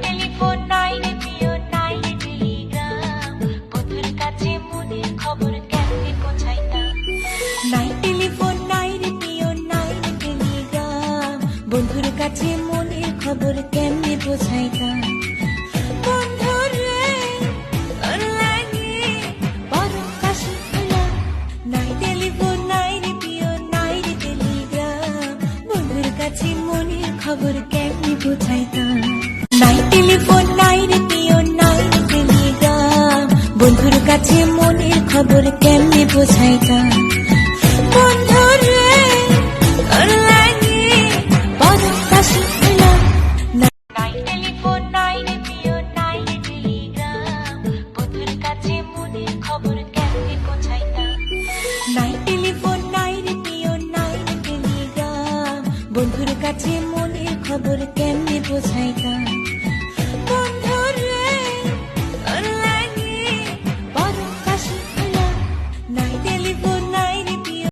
Telephone নাই রে প্রিয়, নাই রে টেলিগ্রাম, বন্ধুর কাছে মনের খবর কেমনে পৌঁছাইতাম। নাই টেলিফোন নাই রে প্রিয়, নাই রে টেলিগ্রাম, বন্ধুর কাছে মনের খবর কেমনে পৌঁছাইতাম। বন্ধুরে তোর লাগি বড় কাশি হইলাম। নাই টেলিফোন নাই রে প্রিয়, নাই রে টেলিগ্রাম, বন্ধুর কাছে মনের খবর কেমনে পৌঁছাইতাম। নাই টেলিফোন নাই রে প্রিয়, নাই রে টেলিগ্রাম, বন্ধুর কাছে মনের খবর কেমনে পৌঁছাইতাম।